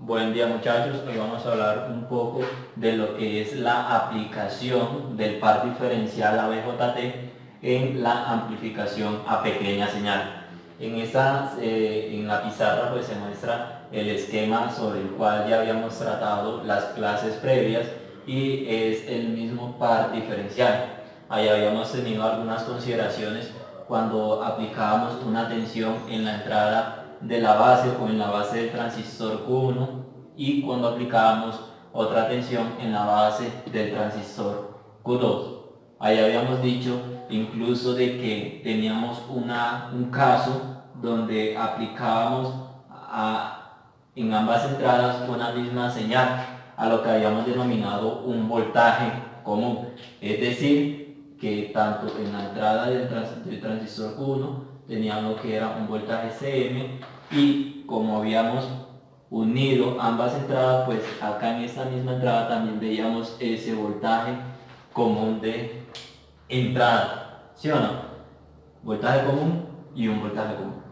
Buen día muchachos, hoy vamos a hablar un poco de lo que es la aplicación del par diferencial ABJT en la amplificación a pequeña señal. En la pizarra pues se muestra el esquema sobre el cual ya habíamos tratado las clases previas y es el mismo par diferencial. Ahí habíamos tenido algunas consideraciones cuando aplicábamos una tensión en la entrada de la base o en la base del transistor Q1 y cuando aplicábamos otra tensión en la base del transistor Q2. Ahí habíamos dicho incluso de que teníamos un caso donde aplicábamos en ambas entradas una misma señal, a lo que habíamos denominado un voltaje común. Es decir, que tanto en la entrada del transistor Q1 teníamos lo que era un voltaje CM y como habíamos unido ambas entradas, pues acá en esta misma entrada también veíamos ese voltaje común de entrada, ¿sí o no? Voltaje común y un voltaje común.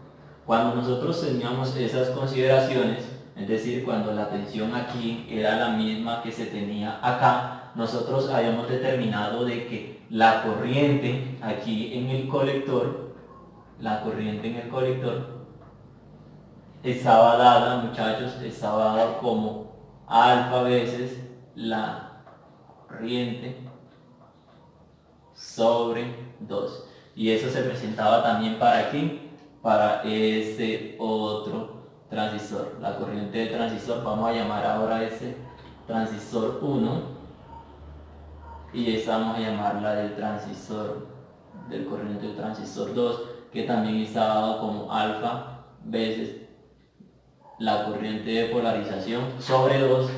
Cuando nosotros teníamos esas consideraciones, es decir, cuando la tensión aquí era la misma que se tenía acá, nosotros habíamos determinado de que la corriente aquí en el colector, estaba dada, muchachos, estaba dada como alfa veces la corriente sobre 2. Y eso se presentaba también para aquí, para este otro transistor. La corriente de transistor, vamos a llamar ahora a ese transistor 1 y esta vamos a llamarla del corriente del transistor 2, que también está dado como alfa veces la corriente de polarización sobre 2,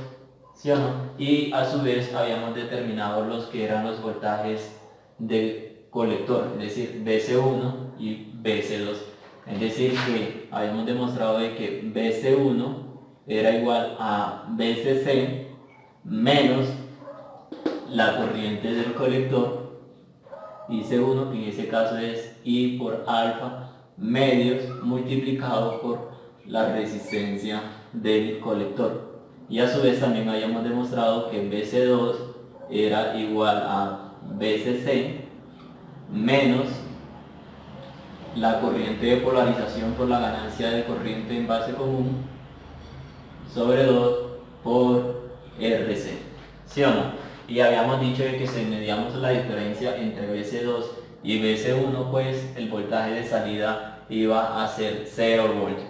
¿sí o no? Y a su vez habíamos determinado los que eran los voltajes del colector, es decir, BC1 y BC2. Es decir, que habíamos demostrado de que BC1 era igual a BCC menos la corriente del colector, y C1 en ese caso es I por alfa medios multiplicado por la resistencia del colector. Y a su vez también habíamos demostrado que BC2 era igual a BCC menos la corriente de polarización por la ganancia de corriente en base común sobre 2 por RC, ¿sí o no? Y habíamos dicho que si medíamos la diferencia entre BC2 y BC1, pues el voltaje de salida iba a ser 0 voltios.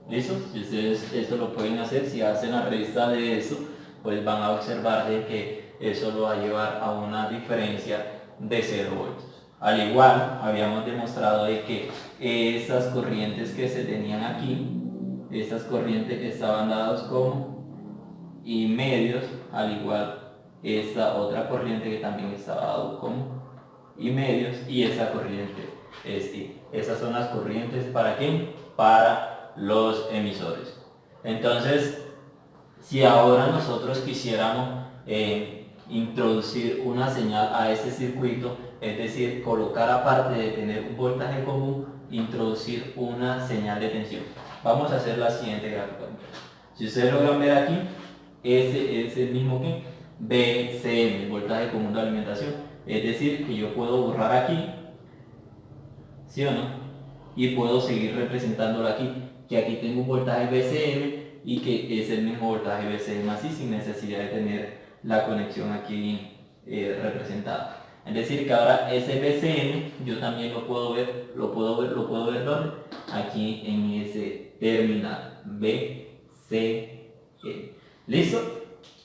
¿Listo? Si ustedes esto lo pueden hacer, si hacen la resta de eso, pues van a observar de que eso lo va a llevar a una diferencia de 0 voltios. Al igual, habíamos demostrado de que estas corrientes que se tenían aquí, estas corrientes estaban dadas como I medios, al igual esta otra corriente que también estaba dado como I medios, y esta corriente es I. Esas son las corrientes ¿para quién? Para los emisores. Entonces, si ahora nosotros quisiéramos introducir una señal a este circuito, es decir, colocar aparte de tener un voltaje común, introducir una señal de tensión. Vamos a hacer la siguiente gráfica. Si ustedes logran ver aquí, ese es el mismo que BCM, el voltaje común de alimentación. Es decir, que yo puedo borrar aquí, ¿sí o no? Y puedo seguir representándolo aquí, que aquí tengo un voltaje BCM y que es el mismo voltaje BCM así, sin necesidad de tener la conexión aquí representada. Es decir, que ahora ese BCM yo también lo puedo ver ¿dónde? Aquí en ese terminal BCM. ¿Listo?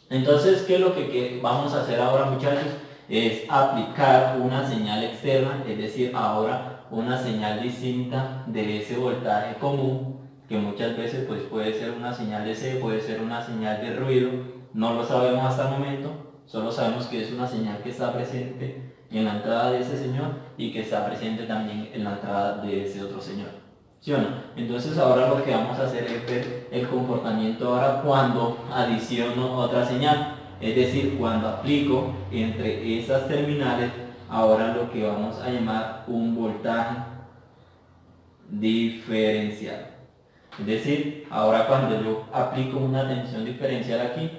Entonces, ¿qué es lo que vamos a hacer ahora, muchachos? Es aplicar una señal externa, es decir, ahora una señal distinta de ese voltaje común, que muchas veces pues, puede ser una señal de C, puede ser una señal de ruido, no lo sabemos hasta el momento, solo sabemos que es una señal que está presente en la entrada de ese señor y que está presente también en la entrada de ese otro señor. ¿Sí o no? Entonces ahora lo que vamos a hacer es ver el comportamiento ahora cuando adiciono otra señal. Es decir, cuando aplico entre esas terminales, ahora lo que vamos a llamar un voltaje diferencial. Es decir, ahora cuando yo aplico una tensión diferencial aquí,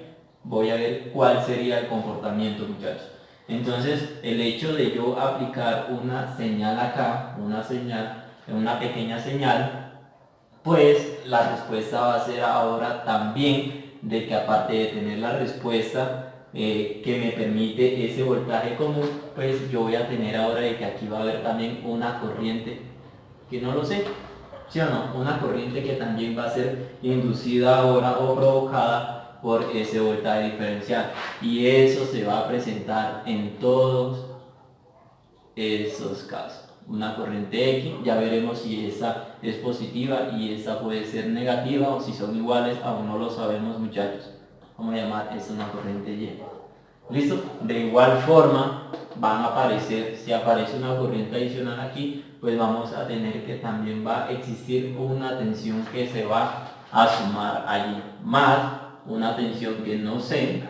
voy a ver cuál sería el comportamiento, muchachos. Entonces, el hecho de yo aplicar una señal acá, una pequeña señal, pues la respuesta va a ser ahora también de que aparte de tener la respuesta que me permite ese voltaje común, pues yo voy a tener ahora de que aquí va a haber también una corriente, que no lo sé, ¿sí o no? Una corriente que también va a ser inducida ahora o provocada por ese voltaje diferencial. Y eso se va a presentar en todos esos casos. Una corriente X, ya veremos si esa es positiva y esa puede ser negativa o si son iguales, aún no lo sabemos, muchachos. Vamos a llamar esta una corriente Y. ¿Listo? De igual forma van a aparecer, si aparece una corriente adicional aquí, pues vamos a tener que también va a existir una tensión que se va a sumar allí, más una tensión que no sé,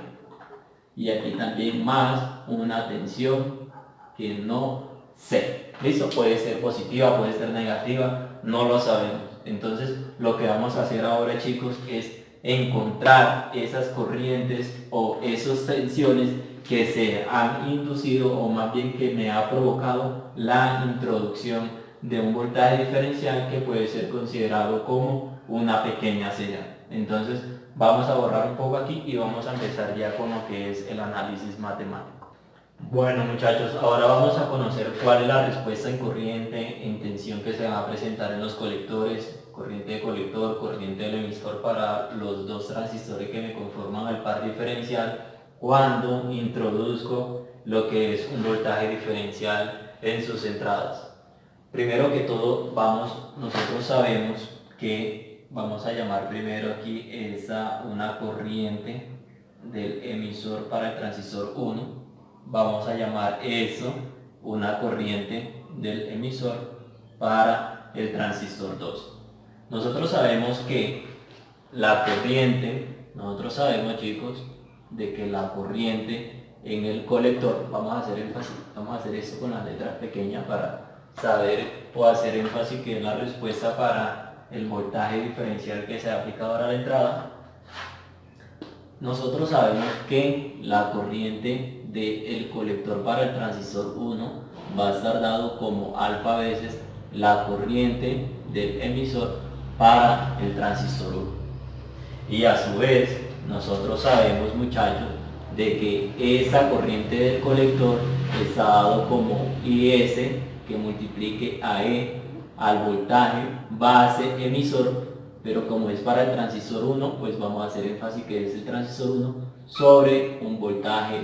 y aquí también más una tensión que no sé. ¿Listo? Puede ser positiva, puede ser negativa, no lo sabemos. Entonces, lo que vamos a hacer ahora, chicos, es encontrar esas corrientes o esas tensiones que se han inducido o más bien que me ha provocado la introducción de un voltaje diferencial que puede ser considerado como una pequeña señal. Entonces, vamos a borrar un poco aquí y vamos a empezar ya con lo que es el análisis matemático. Bueno, muchachos, ahora vamos a conocer cuál es la respuesta en corriente, en tensión que se va a presentar en los colectores, corriente de colector, corriente del emisor para los dos transistores que me conforman el par diferencial cuando introduzco lo que es un voltaje diferencial en sus entradas. Primero que todo, nosotros sabemos que vamos a llamar primero aquí una corriente del emisor para el transistor 1. Vamos a llamar eso una corriente del emisor para el transistor 2. Nosotros sabemos que nosotros sabemos, chicos, de que la corriente en el colector, vamos a hacer énfasis, vamos a hacer esto con las letras pequeñas para saber o hacer énfasis que es la respuesta para el voltaje diferencial que se ha aplicado ahora a la entrada. Nosotros sabemos que la corriente del colector para el transistor 1 va a estar dado como alfa veces la corriente del emisor para el transistor 1. Y a su vez, nosotros sabemos, muchachos, de que esa corriente del colector está dado como IS que multiplique a E al voltaje base emisor, pero como es para el transistor 1, pues vamos a hacer énfasis que es el transistor 1 sobre un voltaje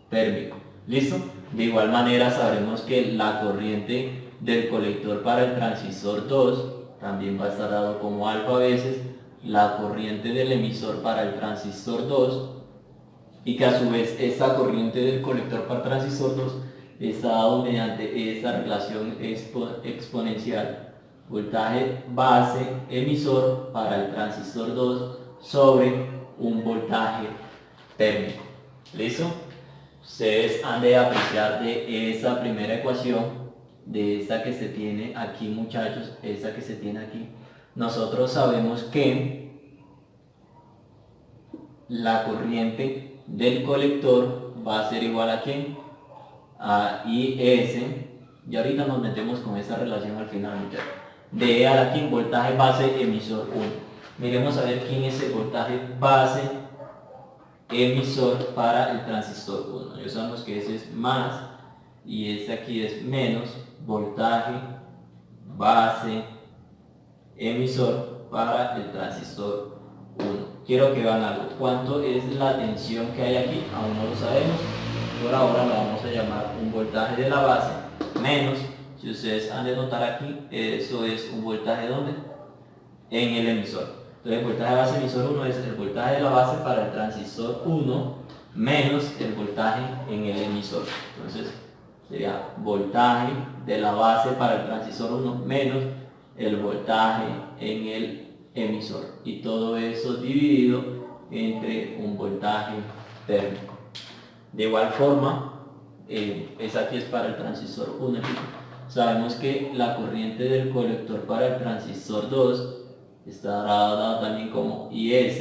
térmico. ¿Listo? De igual manera sabremos que la corriente del colector para el transistor 2 también va a estar dado como alfa veces la corriente del emisor para el transistor 2 y que a su vez esta corriente del colector para el transistor 2 está dado mediante esta relación exponencial voltaje base emisor para el transistor 2 sobre un voltaje térmico. ¿Listo? Ustedes han de apreciar de esa primera ecuación, de esta que se tiene aquí, muchachos, esta que se tiene aquí. Nosotros sabemos que la corriente del colector va a ser igual a ¿quién? A IS. Y ahorita nos metemos con esa relación al final, muchachos. De E a la ¿quién? Voltaje base emisor 1. Miremos a ver quién es el voltaje base emisor para el transistor 1. Ya sabemos que ese es más y este aquí es menos voltaje base emisor para el transistor 1. Quiero que vean algo. ¿Cuánto es la tensión que hay aquí? Aún no lo sabemos. Por ahora lo vamos a llamar un voltaje de la base menos, si ustedes han de notar aquí, eso es un voltaje ¿dónde? En el emisor. Entonces el voltaje base emisor 1 es el voltaje de la base para el transistor 1 menos el voltaje en el emisor. Entonces sería voltaje de la base para el transistor 1 menos el voltaje en el emisor. Y todo eso dividido entre un voltaje térmico. De igual forma, esa aquí es para el transistor 1. Sabemos que la corriente del colector para el transistor 2 estará dado también como IS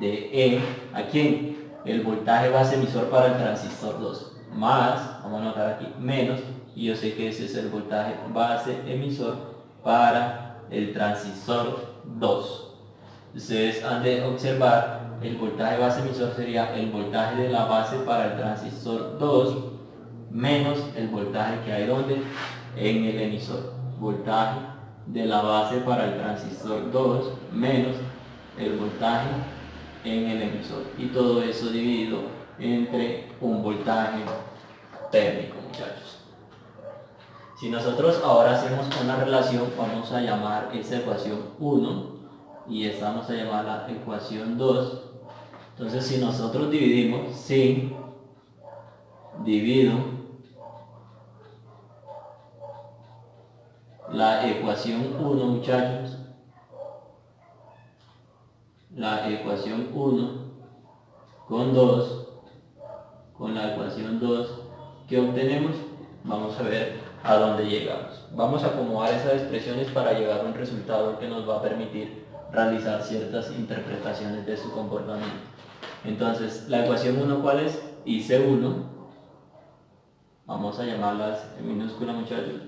de E, ¿a quién? El voltaje base emisor para el transistor 2, más, vamos a anotar aquí, menos, y yo sé que ese es el voltaje base emisor para el transistor 2. Ustedes han de observar, el voltaje base emisor sería el voltaje de la base para el transistor 2 menos el voltaje que hay donde en el emisor. Voltaje de la base para el transistor 2 menos el voltaje en el emisor, y todo eso dividido entre un voltaje térmico, muchachos. Si nosotros ahora hacemos una relación, vamos a llamar esa ecuación 1 y esta vamos a llamar la ecuación 2. Entonces, si nosotros dividimos, si divido la ecuación 1, muchachos, la ecuación 1 con 2, con la ecuación 2, ¿qué obtenemos? Vamos a ver a dónde llegamos. Vamos a acomodar esas expresiones para llegar a un resultado que nos va a permitir realizar ciertas interpretaciones de su comportamiento. Entonces, la ecuación 1, ¿cuál es? IC1, vamos a llamarlas en minúscula, muchachos,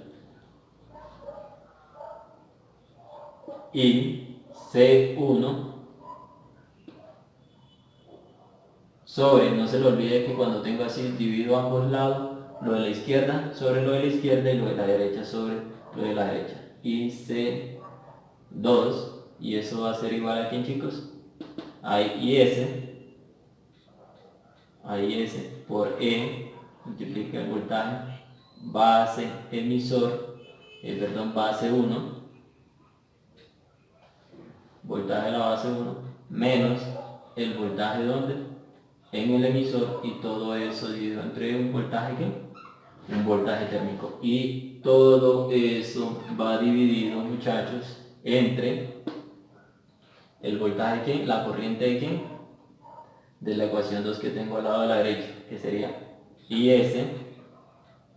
y C1 sobre, no se le olvide que cuando tengo así divido ambos lados, lo de la izquierda sobre lo de la izquierda y lo de la derecha sobre lo de la derecha, y C2, y eso va a ser igual a ¿quién, chicos? A IS por E, multiplica el voltaje base emisor, base 1, voltaje de la base 1, menos el voltaje donde en el emisor, y todo eso dividido entre un voltaje ¿qué? Un voltaje térmico, y todo eso va dividido, muchachos, entre el voltaje ¿qué? La corriente de ¿qué? De la ecuación 2 que tengo al lado de la derecha, que sería IS,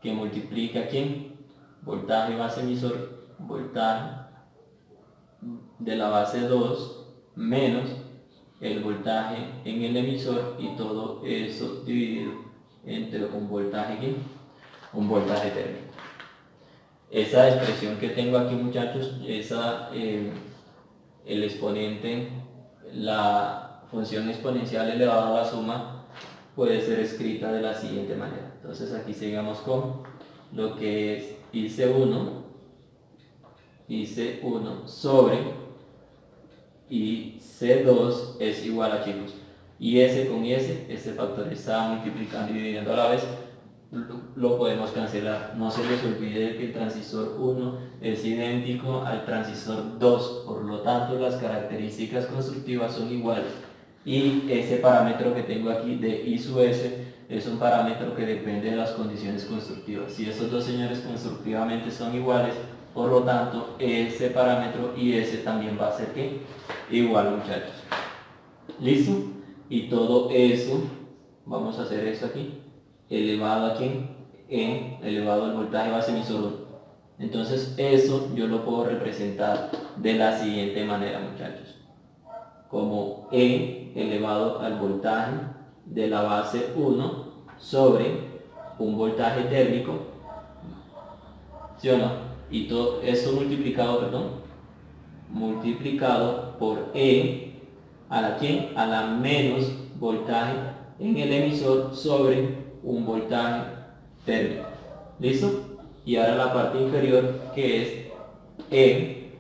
que multiplica ¿quién? Voltaje base emisor, voltaje de la base 2 menos el voltaje en el emisor, y todo eso dividido entre un voltaje ¿qué? Un voltaje térmico. Esa expresión que tengo aquí, muchachos, el exponente, la función exponencial elevada a la suma, puede ser escrita de la siguiente manera. Entonces aquí seguimos con lo que es IC1 sobre IC2 es igual a, chicos, IS con IS, este factor está multiplicando y dividiendo a la vez, lo podemos cancelar. No se les olvide que el transistor 1 es idéntico al transistor 2, por lo tanto las características constructivas son iguales, y ese parámetro que tengo aquí de I sub S es un parámetro que depende de las condiciones constructivas. Si estos dos señores constructivamente son iguales, por lo tanto ese parámetro y ese también va a ser ¿qué? Igual, muchachos. ¿Listo? Y todo eso, vamos a hacer eso aquí, elevado a ¿quién? E elevado al voltaje base emisor 1. Entonces eso yo lo puedo representar de la siguiente manera, muchachos, como E elevado al voltaje de la base 1 sobre un voltaje térmico, ¿sí o no? Y todo eso multiplicado por E a la ¿quién? A la menos voltaje en el emisor sobre un voltaje térmico. ¿Listo? Y ahora la parte inferior, que es E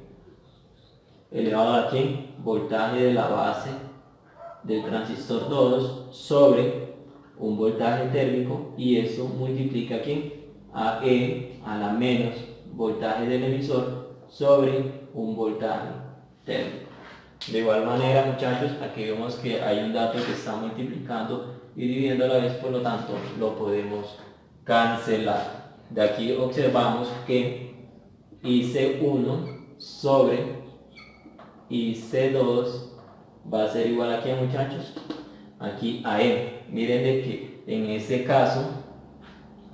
elevado a ¿quién? Voltaje de la base del transistor 2 sobre un voltaje térmico, y eso multiplica ¿quién? A E a la menos voltaje del emisor sobre un voltaje térmico. De igual manera, muchachos, aquí vemos que hay un dato que está multiplicando y dividiendo a la vez, por lo tanto lo podemos cancelar. De aquí observamos que IC1 sobre IC2 va a ser igual a ¿qué, muchachos? Aquí a E. Miren de que en este caso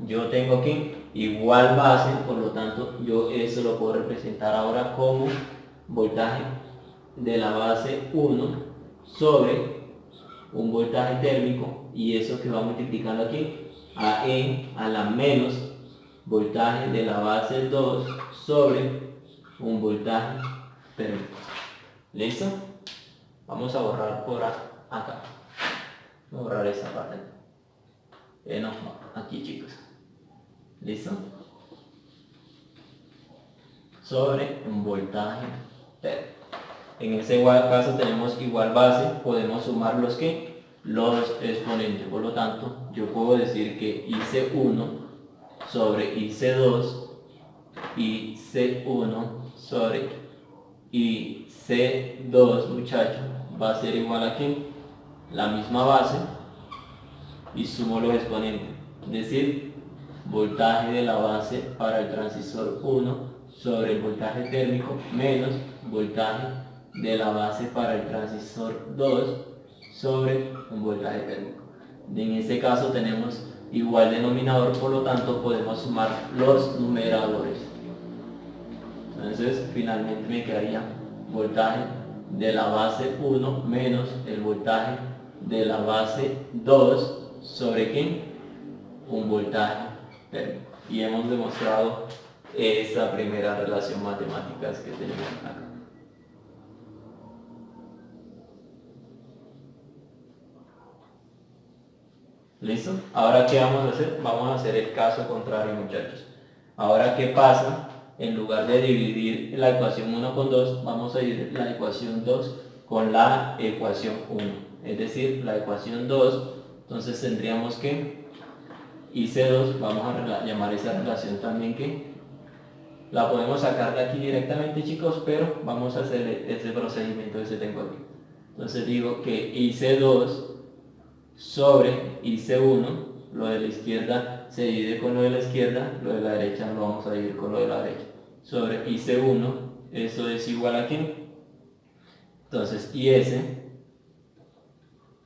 yo tengo aquí igual base, por lo tanto yo eso lo puedo representar ahora como voltaje de la base 1 sobre un voltaje térmico, y eso que va multiplicando aquí a E a la menos voltaje de la base 2 sobre un voltaje térmico. ¿Listo? Vamos a borrar por acá. Voy a borrar esa parte. No, aquí chicos. ¿Listo? Sobre un voltaje térmico. En ese caso tenemos igual base, podemos sumar los exponentes. Por lo tanto, yo puedo decir que IC1 sobre IC2 y C1 sobre IC2, muchachos, va a ser igual a ¿qué? La misma base, y sumo los exponentes, es decir, voltaje de la base para el transistor 1 sobre el voltaje térmico menos voltaje de la base para el transistor 2 sobre un voltaje térmico. En este caso tenemos igual denominador, por lo tanto podemos sumar los numeradores. Entonces finalmente me quedaría voltaje de la base 1 menos el voltaje de la base 2 sobre ¿qué? Un voltaje térmico. Y hemos demostrado esa primera relación matemática que tenemos acá. ¿Listo? Ahora, ¿qué vamos a hacer? Vamos a hacer el caso contrario, muchachos. Ahora, ¿qué pasa? En lugar de dividir la ecuación 1 con 2, vamos a dividir la ecuación 2 con la ecuación 1. Es decir, la ecuación 2, entonces tendríamos que IC2, vamos a llamar esa relación también que la podemos sacar de aquí directamente, chicos, pero vamos a hacer ese procedimiento que se tengo aquí. Entonces digo que IC2 sobre IC1, lo de la izquierda se divide con lo de la izquierda, lo de la derecha lo vamos a dividir con lo de la derecha, sobre IC1, eso es igual a ¿qué? Entonces IS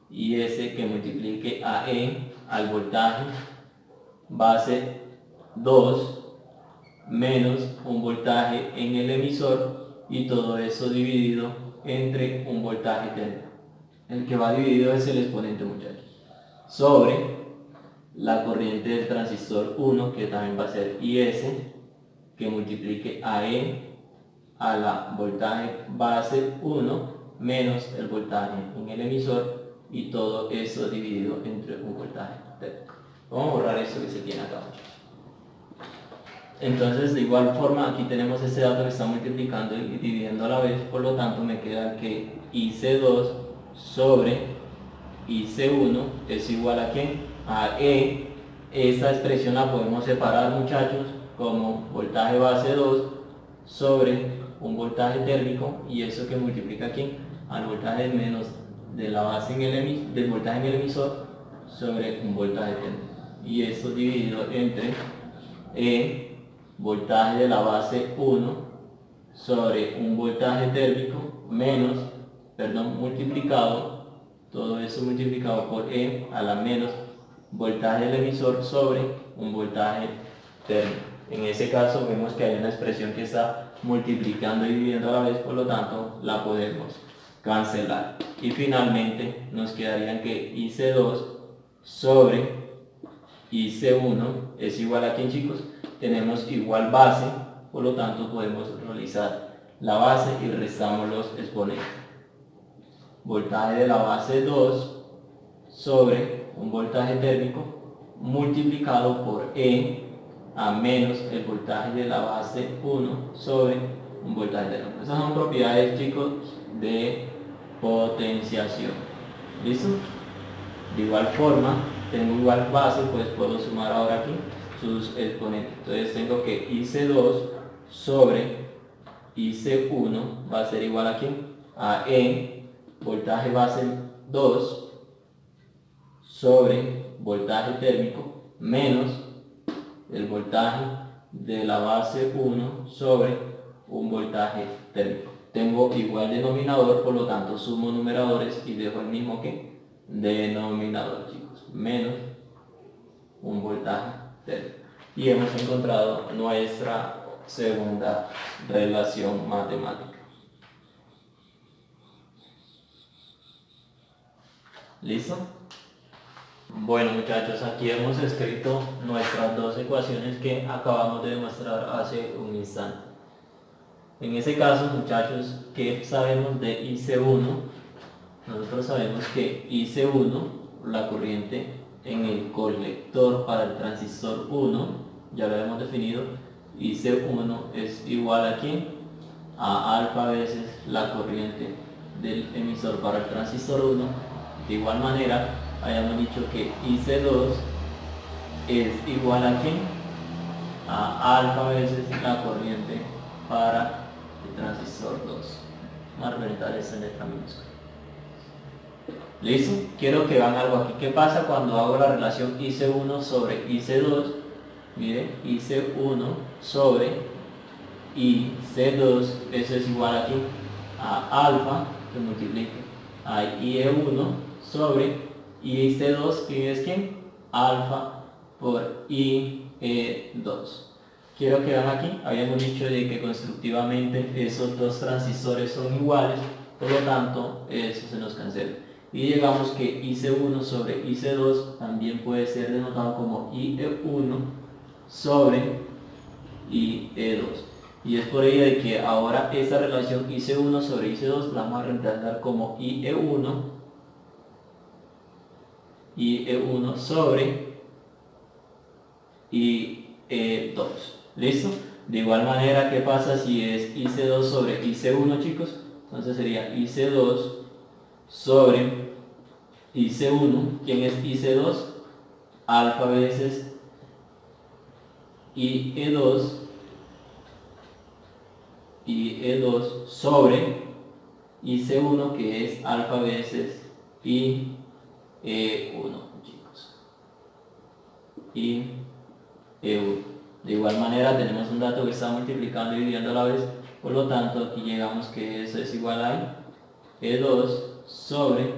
que multiplique a E al voltaje base 2 menos un voltaje en el emisor, y todo eso dividido entre un voltaje térmico. El que va dividido es el exponente, muchachos, sobre la corriente del transistor 1, que también va a ser IS, que multiplique a E a la voltaje base 1 menos el voltaje en el emisor, y todo eso dividido entre un voltaje térmico. Vamos a borrar esto que se tiene acá, muchachos. Entonces, de igual forma, aquí tenemos ese dato que está multiplicando y dividiendo a la vez, por lo tanto me queda que IC2 sobre IC1 es igual a ¿qué? A E. Esta expresión la podemos separar, muchachos, como voltaje base 2 sobre un voltaje térmico, y eso que multiplica aquí al voltaje menos de la base del voltaje en el emisor sobre un voltaje térmico, y esto dividido entre E, voltaje de la base 1 sobre un voltaje térmico menos, multiplicado, todo eso multiplicado por E a la menos voltaje del emisor sobre un voltaje térmico. En ese caso vemos que hay una expresión que está multiplicando y dividiendo a la vez, por lo tanto la podemos cancelar. Y finalmente nos quedarían que IC2 sobre IC1 es igual a ¿qué, chicos? Tenemos igual base, por lo tanto podemos realizar la base y restamos los exponentes. Voltaje de la base 2 sobre un voltaje térmico multiplicado por E a menos el voltaje de la base 1 sobre un voltaje térmico. Esas son propiedades, chicos, de potenciación. ¿Listo? De igual forma, tengo igual base, pues puedo sumar ahora aquí sus exponentes. Entonces tengo que IC2 sobre IC1 va a ser igual a ¿qué? A E, voltaje base 2 sobre voltaje térmico menos el voltaje de la base 1 sobre un voltaje térmico. Tengo igual denominador, por lo tanto sumo numeradores y dejo el mismo que denominador, chicos, menos un voltaje térmico. Y hemos encontrado nuestra segunda relación matemática. ¿Listo? Bueno muchachos, aquí hemos escrito nuestras dos ecuaciones que acabamos de demostrar hace un instante. En ese caso muchachos, ¿qué sabemos de IC1? Nosotros sabemos que IC1, la corriente en el colector para el transistor 1, ya lo hemos definido, IC1 es igual a ¿quién? A alfa veces la corriente del emisor para el transistor 1. De igual manera, hayamos dicho que IC2 es igual a ¿quién? A alfa veces la corriente para el transistor 2. Vamos a representar esta en letra minúscula. ¿Listo? Quiero que vean algo aquí. ¿Qué pasa cuando hago la relación IC1 sobre IC2? Mire, IC1 sobre IC2, eso es igual aquí a alfa, que multiplique a IE1 sobre IC2, que es ¿quién? Alfa por IE2. Quiero que vean aquí, habíamos dicho de que constructivamente esos dos transistores son iguales, por lo tanto eso se nos cancela. Y llegamos que IC1 sobre IC2 también puede ser denotado como IE1 sobre IE2. Y es por ello de que ahora esta relación IC1 sobre IC2 la vamos a reemplazar como IE1 sobre IE2. ¿Listo? De igual manera, ¿qué pasa si es IC2 sobre IC1, chicos? Entonces sería IC2 sobre IC1. ¿Quién es IC2? Alfa veces IE2 sobre IC1, que es alfa veces IE1, chicos. IE1. De igual manera tenemos un dato que está multiplicando y dividiendo a la vez, por lo tanto aquí llegamos que eso es igual a E2 sobre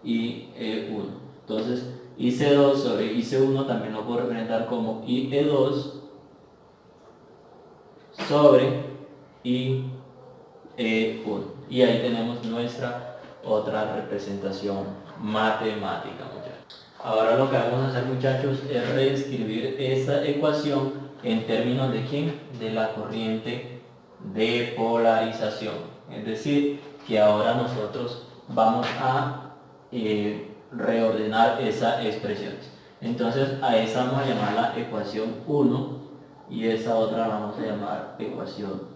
IE1. Entonces IC2 sobre IC1 también lo puedo representar como IE2 sobre IE1. Y ahí tenemos nuestra otra representación matemática, muchachos. Ahora lo que vamos a hacer, muchachos, es reescribir esta ecuación en términos de ¿quién? De la corriente de polarización. Es decir, que ahora nosotros vamos a reordenar esas expresiones. Entonces a esa vamos a llamarla ecuación 1 y esa otra la vamos a llamar ecuación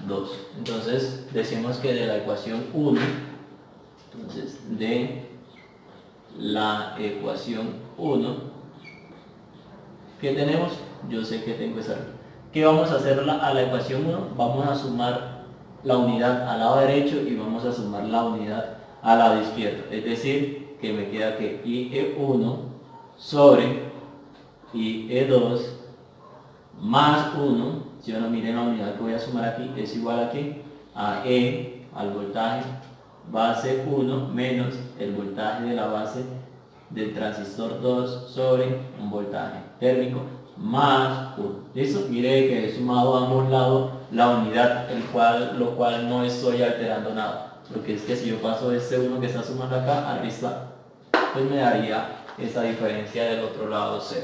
2. Entonces decimos que de la ecuación 1, entonces de la ecuación 1, ¿qué tenemos? Yo sé que tengo esa. ¿Qué vamos a hacer a la ecuación 1? Vamos a sumar la unidad al lado derecho y vamos a sumar la unidad al lado izquierdo. Es decir, que me queda que IE1 sobre IE2 más 1, si ahora miren la unidad que voy a sumar aquí, es igual aquí a E al voltaje base 1 menos el voltaje de la base del transistor 2 sobre un voltaje térmico más 1. ¿Listo? Mire que he sumado a ambos lados la unidad, lo cual no estoy alterando nada. Porque es que si yo paso este 1 que está sumando acá, arriba, pues me daría esa diferencia del otro lado 0.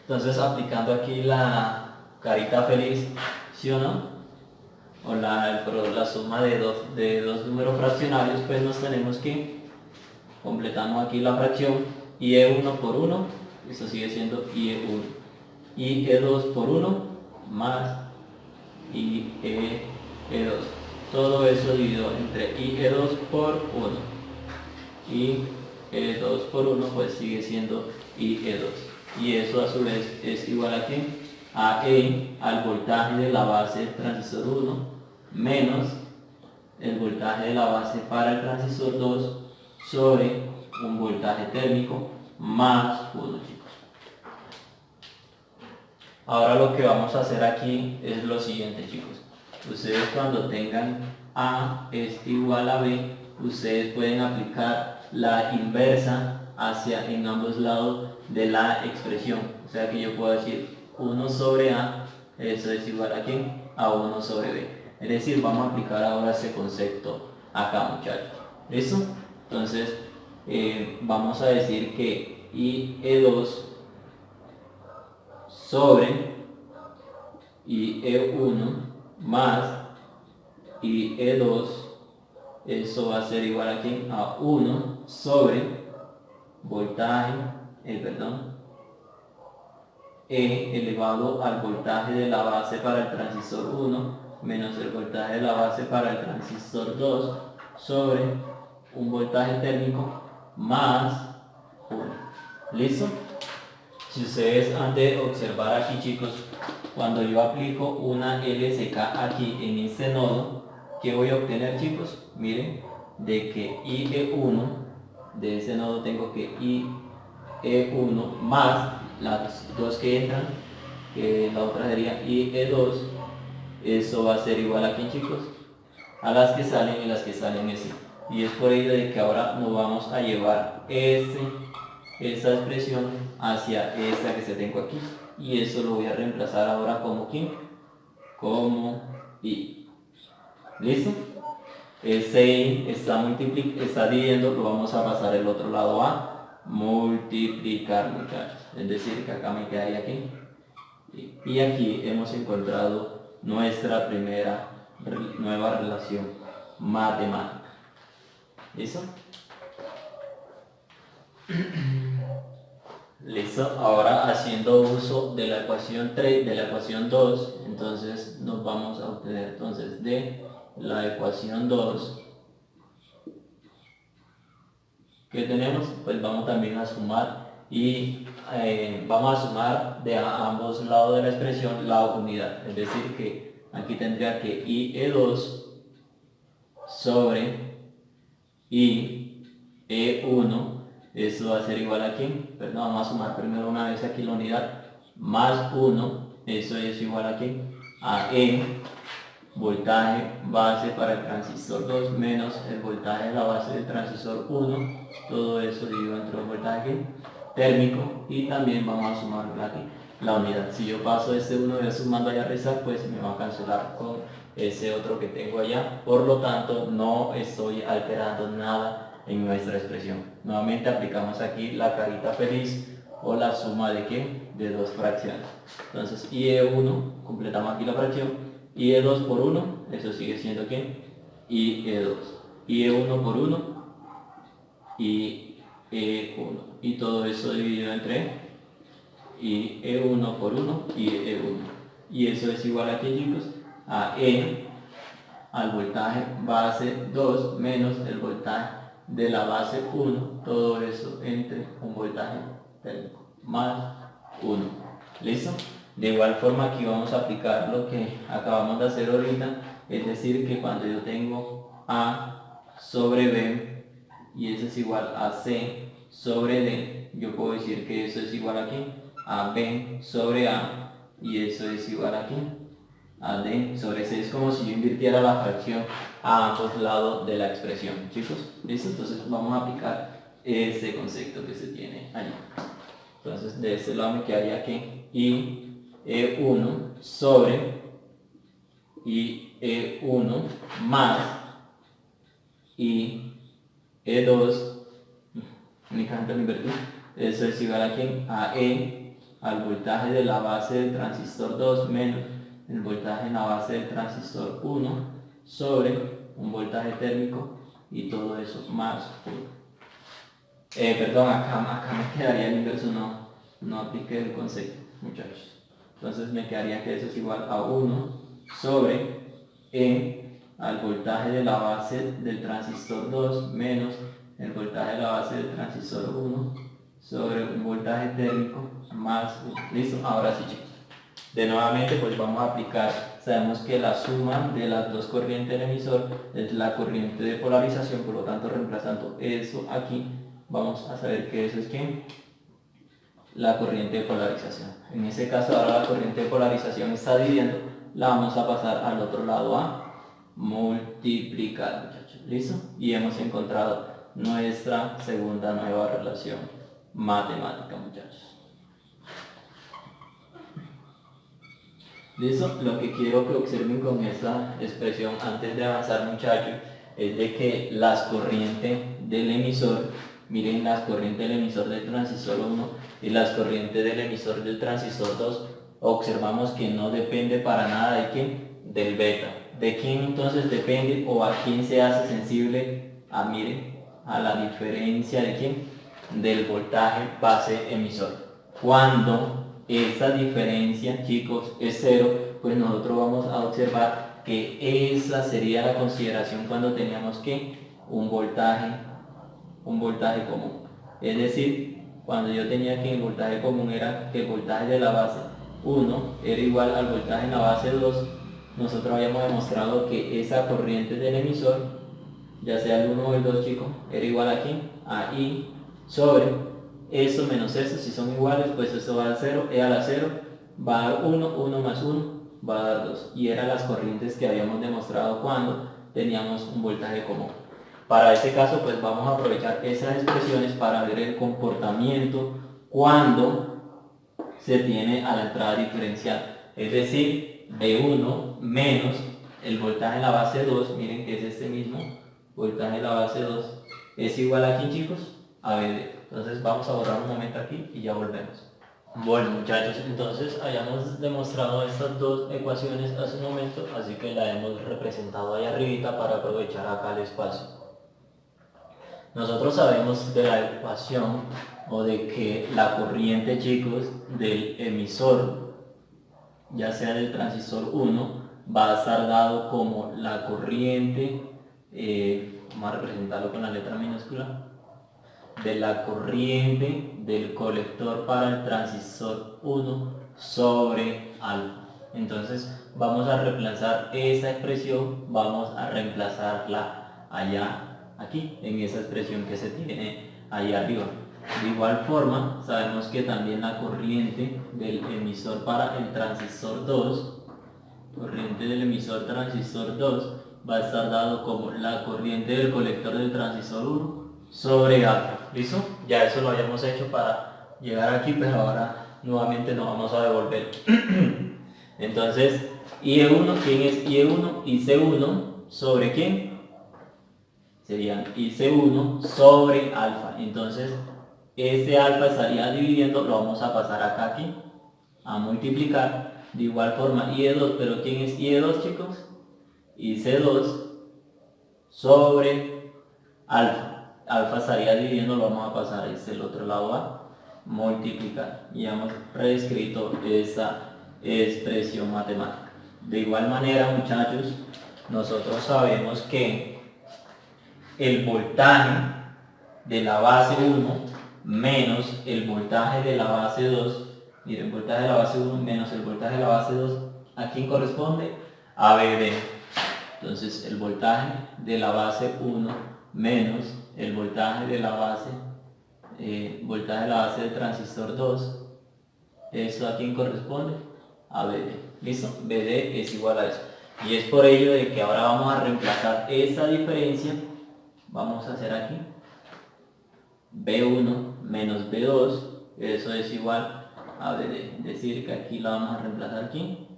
Entonces aplicando aquí la carita feliz, ¿sí o no? O la suma de dos números fraccionarios, pues nos tenemos que completamos aquí la fracción IE1 por 1, eso sigue siendo IE1, IE2 por 1 más IE2, todo eso dividido entre IE2 por 1, IE2 por 1 pues sigue siendo IE2, y eso a su vez es igual a ¿qué? A E al voltaje de la base del transistor 1 menos el voltaje de la base para el transistor 2 sobre un voltaje térmico más 1, chicos. Ahora lo que vamos a hacer aquí es lo siguiente, chicos. Ustedes cuando tengan A es igual a B, ustedes pueden aplicar la inversa en ambos lados de la expresión. O sea que yo puedo decir 1 sobre A, eso es igual a ¿qué? A 1 sobre B. Es decir, vamos a aplicar ahora ese concepto acá, muchachos. ¿Listo? Entonces, vamos a decir que IE2 sobre IE1 más IE2, eso va a ser igual aquí a 1 sobre voltaje, E elevado al voltaje de la base para el transistor 1 menos el voltaje de la base para el transistor 2 sobre un voltaje térmico más 1. ¿Listo? Si ustedes han de observar aquí, chicos, cuando yo aplico una LSK aquí en este nodo, ¿qué voy a obtener, chicos? Miren, de que IE1, de ese nodo tengo que IE1 más las dos que entran, que la otra sería IE2, eso va a ser igual aquí, chicos, a las que salen y las que salen ese. Y es por ello de que ahora nos vamos a llevar esa expresión hacia esta que se tengo aquí. Y eso lo voy a reemplazar ahora como ¿quién? Como I. ¿Listo? Ese I está dividiendo, lo vamos a pasar el otro lado a multiplicar, muchachos. Es decir, que acá me queda aquí. Y aquí hemos encontrado nuestra primera nueva relación matemática. ¿Listo? Listo, ahora haciendo uso de la ecuación 3, de la ecuación 2, entonces nos vamos a obtener entonces de la ecuación 2, ¿qué tenemos? Pues vamos también a sumar y vamos a sumar de ambos lados de la expresión la unidad, es decir que aquí tendría que IE2 sobre IE1, eso va a ser igual a ¿quién? Perdón, vamos a sumar primero una vez aquí la unidad, más 1, eso es igual a ¿quién? A E, voltaje base para el transistor 2 menos el voltaje de la base del transistor 1, todo eso dividido entre el voltaje térmico, y también vamos a sumar aquí la unidad. Si yo paso este 1 y sumando allá arriba, pues me va a cancelar con ese otro que tengo allá, por lo tanto no estoy alterando nada en nuestra expresión. Nuevamente aplicamos aquí la carita feliz o la suma de ¿qué? De dos fracciones. Entonces IE1, completamos aquí la fracción, IE2 por 1, eso sigue siendo ¿qué? IE2. IE1 por 1, IE1. Y todo eso dividido entre IE1 por 1, IE1. Y eso es igual a ¿qué, chicos? A E al voltaje base 2 menos el voltaje de la base 1, todo eso entre un voltaje térmico más 1. ¿Listo? De igual forma aquí vamos a aplicar lo que acabamos de hacer ahorita, es decir que cuando yo tengo A sobre B y eso es igual a C sobre D, yo puedo decir que eso es igual aquí a B sobre A y eso es igual aquí a D sobre C. Es como si yo invirtiera la fracción a ambos lados de la expresión, chicos. ¿Listo? Entonces vamos a aplicar ese concepto que se tiene allí. Entonces de este lado me quedaría que IE1 sobre IE1 más IE2, únicamente lo invertí, eso es igual a ¿quién? A E al voltaje de la base del transistor 2 menos el voltaje en la base del transistor 1 sobre un voltaje térmico y todo eso más 1. Perdón, acá me quedaría el inverso, no apliqué el concepto, muchachos. Entonces me quedaría que eso es igual a 1 sobre E al voltaje de la base del transistor 2 menos el voltaje de la base del transistor 1 sobre un voltaje térmico más 1. ¿Listo? Ahora sí, chicos. De nuevamente pues vamos a aplicar, sabemos que la suma de las dos corrientes del emisor es la corriente de polarización, por lo tanto reemplazando eso aquí, vamos a saber que eso es ¿qué? La corriente de polarización. En ese caso ahora la corriente de polarización está dividiendo, la vamos a pasar al otro lado a multiplicar, muchachos. ¿Listo? Y hemos encontrado nuestra segunda nueva relación matemática, muchachos. ¿Listo? Lo que quiero que observen con esta expresión antes de avanzar, muchachos, es de que las corrientes del emisor miren las corrientes del emisor del transistor 1 y las corrientes del emisor del transistor 2, observamos que no depende para nada de quién, del beta. ¿De quién entonces depende o a quién se hace sensible? Miren, a la diferencia de quién, del voltaje base emisor. Cuando esa diferencia, chicos, es cero, pues nosotros vamos a observar que esa sería la consideración cuando teníamos que un voltaje común. Es decir, cuando yo tenía que el voltaje común era que el voltaje de la base 1 era igual al voltaje en la base 2, nosotros habíamos demostrado que esa corriente del emisor, ya sea el 1 o el 2, chicos, era igual aquí, a I sobre eso menos eso. Si son iguales, pues eso va a dar 0, E a la 0 va a dar 1, 1 más 1 va a dar 2. Y eran las corrientes que habíamos demostrado cuando teníamos un voltaje común. Para este caso, pues vamos a aprovechar esas expresiones para ver el comportamiento cuando se tiene a la entrada diferencial. Es decir, B1 menos el voltaje en la base 2, miren que es este mismo, voltaje en la base 2, es igual aquí, chicos, a BD. Entonces vamos a borrar un momento aquí y ya volvemos. Bueno, muchachos, entonces hayamos demostrado estas dos ecuaciones hace un momento, así que la hemos representado ahí arribita para aprovechar acá el espacio. Nosotros sabemos de la ecuación o de que la corriente, chicos, del emisor, ya sea del transistor 1, va a estar dado como la corriente, vamos a representarlo con la letra minúscula, de la corriente del colector para el transistor 1 sobre alfa. Entonces vamos a reemplazar esa expresión, vamos a reemplazarla allá, aquí, en esa expresión que se tiene ahí arriba. De igual forma, sabemos que también la corriente del emisor para el transistor 2, corriente del emisor transistor 2, va a estar dado como la corriente del colector del transistor 1 sobre alfa. ¿Listo? Ya eso lo habíamos hecho para llegar aquí, pero ahora nuevamente nos vamos a devolver. Entonces, IE1, ¿quién es IE1? IC1 sobre ¿quién? Serían IC1 sobre alfa. Entonces, este alfa estaría dividiendo, lo vamos a pasar acá aquí, a multiplicar. De igual forma, IE2, pero ¿quién es IE2, chicos? IC2 sobre alfa. Alfa estaría dividiendo, lo vamos a pasar el otro lado a multiplicar. Y hemos reescrito esa expresión matemática. De igual manera, muchachos, nosotros sabemos que el voltaje de la base 1 menos el voltaje de la base 2, miren, el voltaje de la base 1 menos el voltaje de la base 2, ¿a quién corresponde? A BD. Entonces, el voltaje de la base 1 menos el voltaje de la base, del transistor 2, ¿eso a quién corresponde? A BD. ¿Listo? BD es igual a eso. Y es por ello de que ahora vamos a reemplazar esa diferencia. Vamos a hacer aquí B1 menos B2, eso es igual a BD. Es decir, que aquí la vamos a reemplazar aquí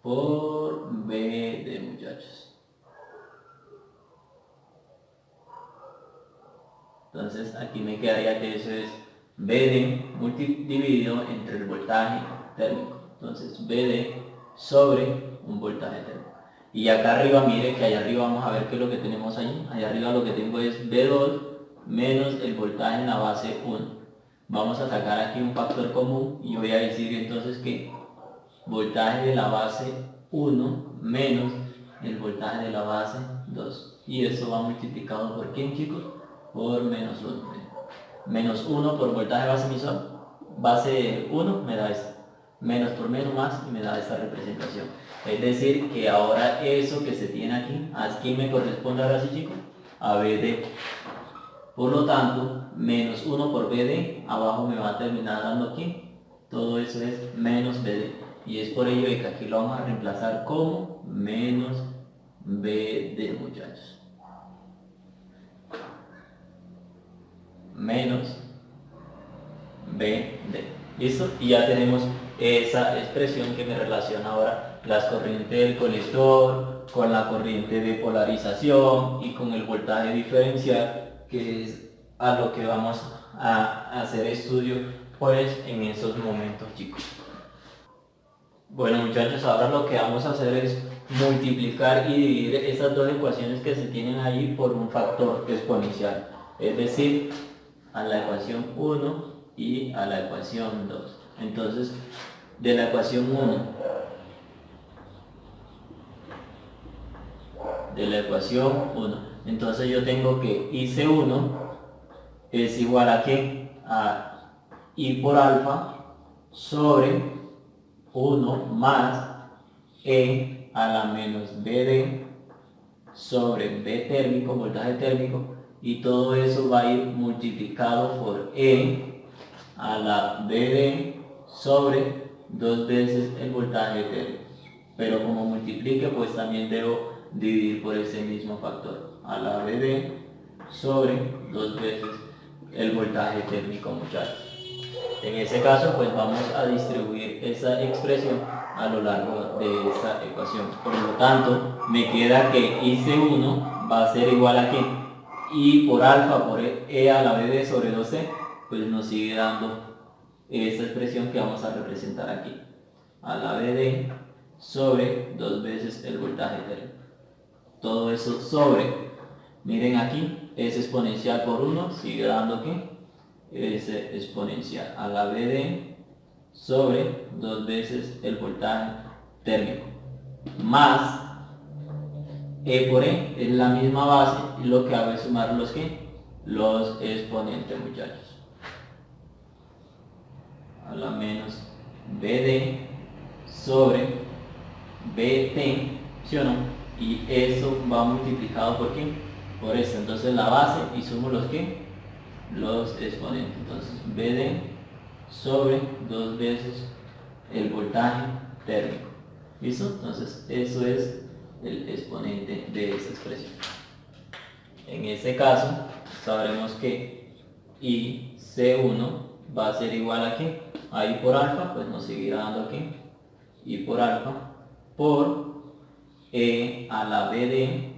por BD, muchachos. Entonces aquí me quedaría que eso es BD dividido entre el voltaje térmico. Entonces BD sobre un voltaje térmico. Y acá arriba, mire que allá arriba vamos a ver qué es lo que tenemos ahí. Allá arriba lo que tengo es B2 menos el voltaje en la base 1. Vamos a sacar aquí un factor común y voy a decir entonces que voltaje de la base 1 menos el voltaje de la base 2. Y eso va multiplicado por ¿quién, chicos? Por menos 1. Menos 1 por voltaje base emisor. Base 1 me da esto. Menos por menos más y me da esta representación. Es decir, que ahora eso que se tiene aquí, ¿a quién me corresponde ahora sí, chicos? A BD. Por lo tanto, menos 1 por BD, abajo me va a terminar dando aquí. Todo eso es menos BD. Y es por ello que aquí lo vamos a reemplazar como menos BD, muchachos. Menos BD. ¿Listo? Y ya tenemos esa expresión que me relaciona ahora las corrientes del colector con la corriente de polarización y con el voltaje diferencial, que es a lo que vamos a hacer estudio pues en esos momentos, chicos. Bueno, muchachos, ahora lo que vamos a hacer es multiplicar y dividir esas dos ecuaciones que se tienen ahí por un factor exponencial, es decir, a la ecuación 1 y a la ecuación 2. Entonces, de la ecuación 1, entonces yo tengo que IC1 es igual a ¿qué? A I por alfa sobre 1 más E a la menos BD sobre B térmico, voltaje térmico, y todo eso va a ir multiplicado por E a la BD sobre 2 veces el voltaje térmico. Pero como multiplique, pues también debo dividir por ese mismo factor, a la BD sobre 2 veces el voltaje térmico, muchachos. En ese caso, pues vamos a distribuir esa expresión a lo largo de esta ecuación. Por lo tanto, me queda que IC1 va a ser igual a ¿qué? I por alfa por E a la BD sobre 2C, pues nos sigue dando esta expresión que vamos a representar aquí. A la BD sobre 2 veces el voltaje térmico. Todo eso sobre, miren aquí, es exponencial por 1, sigue dando ¿qué? S exponencial a la BD sobre 2 veces el voltaje térmico más E por E es la misma base y lo que hago es sumar los exponentes, muchachos, a la menos BD sobre BT, ¿sí o no? Y eso va multiplicado por ¿qué? Por eso. Entonces la base y sumo los exponentes. Entonces BD sobre 2 veces el voltaje térmico. ¿Listo? Entonces eso es el exponente de esa expresión. En este caso sabremos que IC1 va a ser igual a ¿qué? A I por alfa, pues nos seguirá dando aquí I por alfa por E a la BD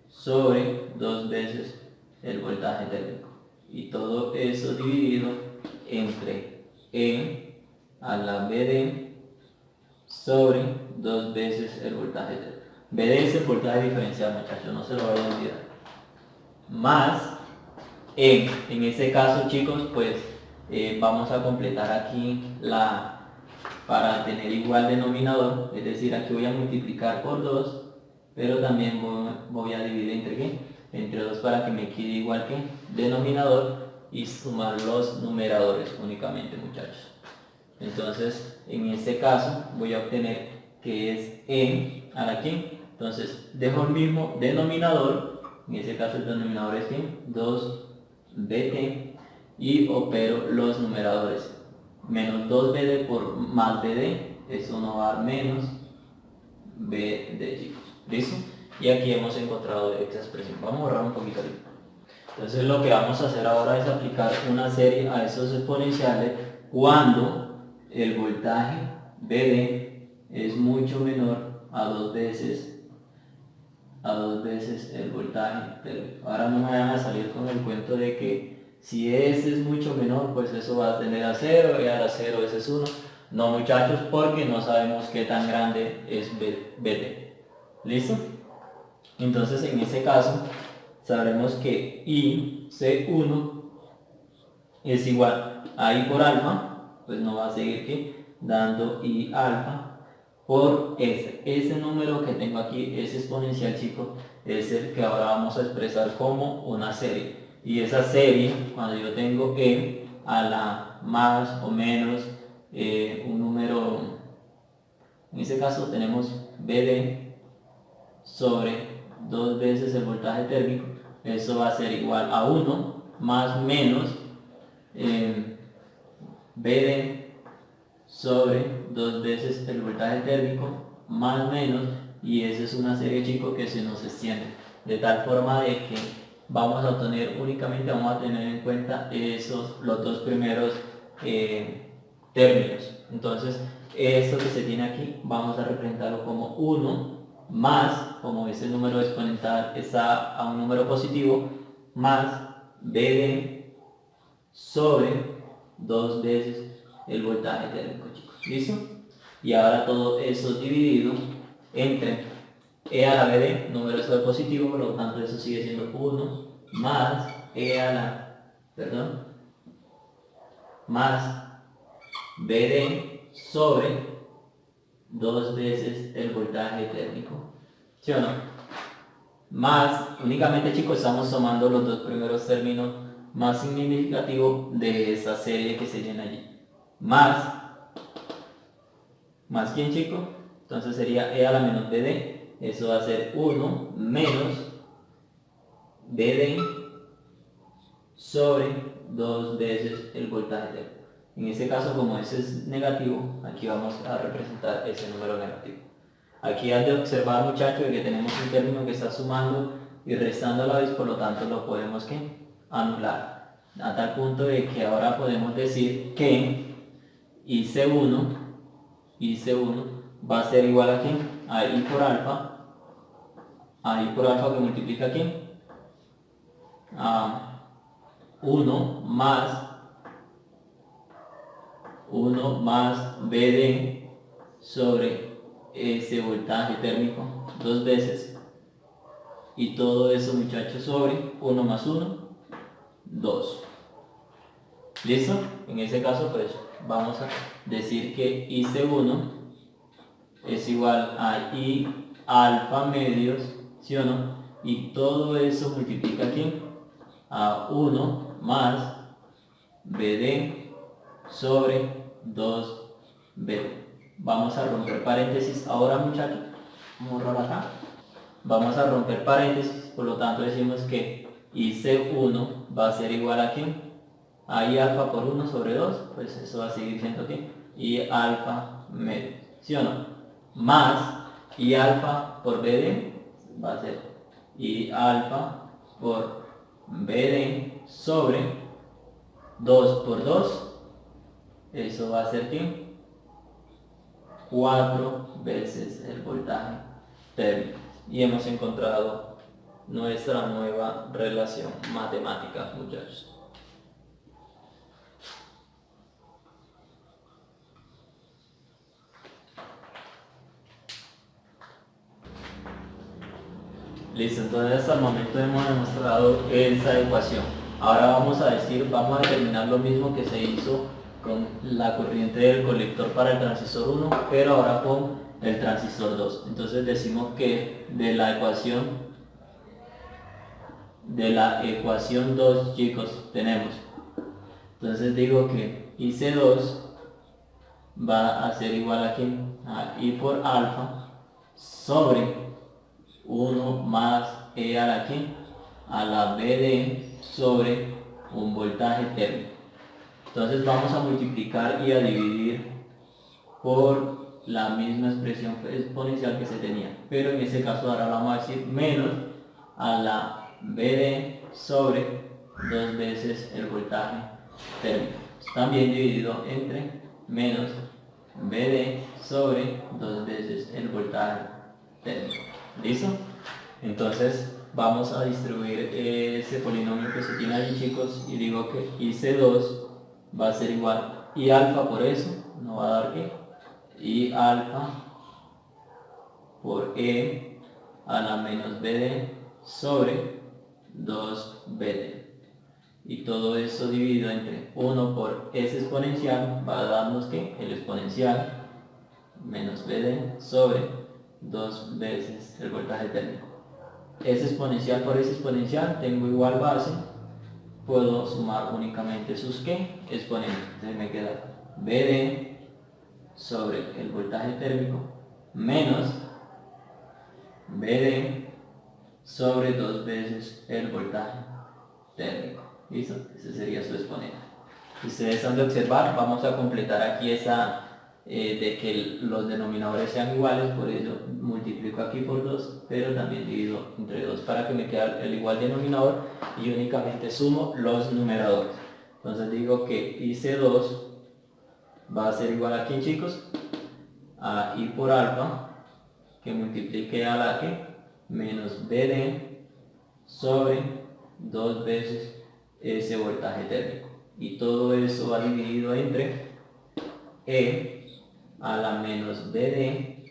sobre 2 veces el voltaje térmico. Y todo eso dividido entre E a la BD sobre 2 veces el voltaje térmico. BD es el voltaje diferencial, muchachos, no se lo vayan a olvidar. Más E, en este caso, chicos, pues vamos a completar aquí para tener igual denominador, es decir, aquí voy a multiplicar por 2, pero también voy a dividir entre ¿qué? Entre 2 para que me quede igual que denominador y sumar los numeradores únicamente, muchachos. Entonces, en este caso voy a obtener que es E a la ¿qué? Entonces, dejo el mismo denominador, en este caso el denominador es ¿qué? 2BT, y opero los numeradores. Menos 2BD por más BD, eso nos va a dar menos BD, chicos. ¿Listo? Y aquí hemos encontrado esta expresión. Vamos a borrar un poquito aquí. Entonces lo que vamos a hacer ahora es aplicar una serie a esos exponenciales cuando el voltaje BD es mucho menor a 2 veces el voltaje térmico. Ahora no me van a salir con el cuento de que si ese es mucho menor, pues eso va a tender a 0 y ahora 0 ese es 1. No, muchachos, porque no sabemos qué tan grande es BT. ¿Listo? Entonces en ese caso sabremos que IC1 es igual a I por alfa, pues nos va a seguir ¿qué? Dando I alfa por S. Ese número que tengo aquí, ese exponencial, chicos, es el que ahora vamos a expresar como una serie. Y esa serie, cuando yo tengo E a la más o menos un número, en este caso tenemos BD sobre 2 veces el voltaje térmico, eso va a ser igual a 1 más o menos BD sobre 2 veces el voltaje térmico más o menos, y esa es una serie, chicos, que se nos extiende de tal forma de que vamos a tener en cuenta los dos primeros términos. Entonces esto que se tiene aquí vamos a representarlo como 1 más, como ese número exponencial está a un número positivo, más BD sobre 2 veces el voltaje térmico, chicos. ¿Listo? Y ahora todo eso dividido entre E a la BD, número de positivo, por lo tanto eso sigue siendo 1 más E a la, más BD sobre 2 veces el voltaje térmico. ¿Sí o no? Más, únicamente, chicos, estamos tomando los dos primeros términos más significativos de esa serie que se llena allí. Más ¿quién, chicos? Entonces sería E a la menos BD. Eso va a ser 1 menos BD sobre 2 veces el voltaje térmico. En este caso, como ese es negativo, aquí vamos a representar ese número negativo. Aquí han de observar, muchachos, que tenemos un término que está sumando y restando a la vez, por lo tanto lo podemos anular. A tal punto de que ahora podemos decir que IC1 va a ser igual a ¿quién? A I por alfa. A I por alfa que multiplica ¿a quién? A 1 más BD sobre ese voltaje térmico 2 veces, y todo eso, muchachos, sobre 1 más 1, 2. ¿Listo? En ese caso, pues vamos a decir que IC1 es igual a I alfa medios, ¿sí o no? Y todo eso multiplica aquí a 1 más BD sobre 2BD. Vamos a romper paréntesis ahora, muchachos. Vamos a borrar acá. Vamos a romper paréntesis, por lo tanto decimos que IC1 va a ser igual a ¿quién? A I alfa por 1 sobre 2, pues eso va a seguir siendo ¿quién? I alfa medio, ¿sí o no? Más I alfa por BD va a ser I alfa por BD sobre 2 por 2, eso va a ser ¿quién? 4 veces el voltaje térmico. Y hemos encontrado nuestra nueva relación matemática, muchachos. Listo, entonces hasta el momento hemos demostrado esa ecuación. Ahora vamos a determinar lo mismo que se hizo con la corriente del colector para el transistor 1, pero ahora con el transistor 2. Entonces decimos que de la ecuación 2, chicos, tenemos. Entonces digo que IC2 va a ser igual a ¿quién? A I por alfa sobre 1 más E a la ¿quién? A la BD sobre un voltaje térmico. Entonces vamos a multiplicar y a dividir por la misma expresión exponencial que se tenía, pero en este caso ahora vamos a decir menos a la BD sobre 2 veces el voltaje térmico, también dividido entre menos BD sobre 2 veces el voltaje térmico. ¿Listo? Entonces vamos a distribuir ese polinomio que se tiene allí, chicos, y digo que IC2 va a ser igual a I alfa por eso, no va a dar ¿qué? I alfa por E a la menos BD sobre 2BD. Y todo eso dividido entre 1 por S exponencial va a darnos que el exponencial menos BD sobre 2 veces el voltaje térmico. S exponencial por S exponencial, tengo igual base, puedo sumar únicamente sus ¿qué? Exponentes. Entonces me queda BD sobre el voltaje térmico menos BD sobre 2 veces el voltaje térmico. ¿Listo? Ese sería su exponente. Ustedes han de observar, vamos a completar aquí esa de que los denominadores sean iguales, por ello multiplico aquí por 2, pero también divido entre 2 para que me quede el igual denominador y únicamente sumo los numeradores. Entonces digo que IC2 va a ser igual a ¿quién, chicos? A I por alfa, que multiplique a la que menos BD sobre 2 veces ese voltaje térmico. Y todo eso va dividido entre E a la menos BD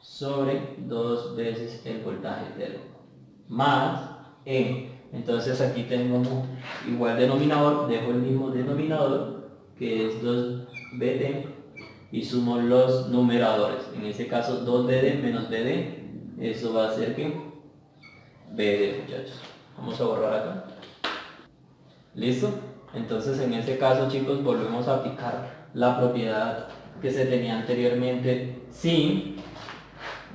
sobre 2 veces el voltaje térmico, más E. Entonces aquí tengo igual denominador, dejo el mismo denominador, que es 2BD, y sumo los numeradores. En este caso 2BD menos BD, eso va a ser que BD, muchachos. Vamos a borrar acá. ¿Listo? Entonces en este caso, chicos, volvemos a aplicar la propiedad que se tenía anteriormente. Si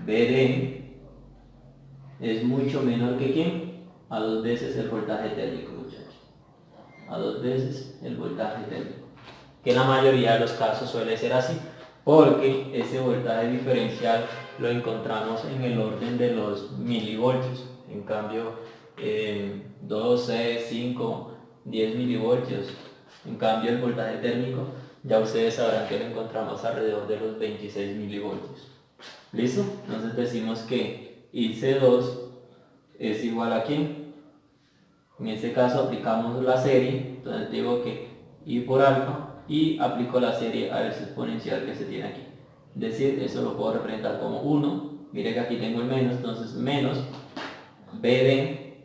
BD es mucho menor que ¿quién? A 2 veces el voltaje térmico, muchachos. A 2 veces el voltaje térmico. Que en la mayoría de los casos suele ser así, porque ese voltaje diferencial lo encontramos en el orden de los milivoltios. En cambio, 12, 5, 10 milivoltios. En cambio, el voltaje térmico, ya ustedes sabrán que lo encontramos alrededor de los 26 milivoltios. ¿Listo? Entonces decimos que IC2 es igual a ¿quién? En este caso aplicamos la serie, entonces digo que I por alfa y aplico la serie a ese exponencial que se tiene aquí. Es decir, eso lo puedo representar como 1, mire que aquí tengo el menos, entonces menos BD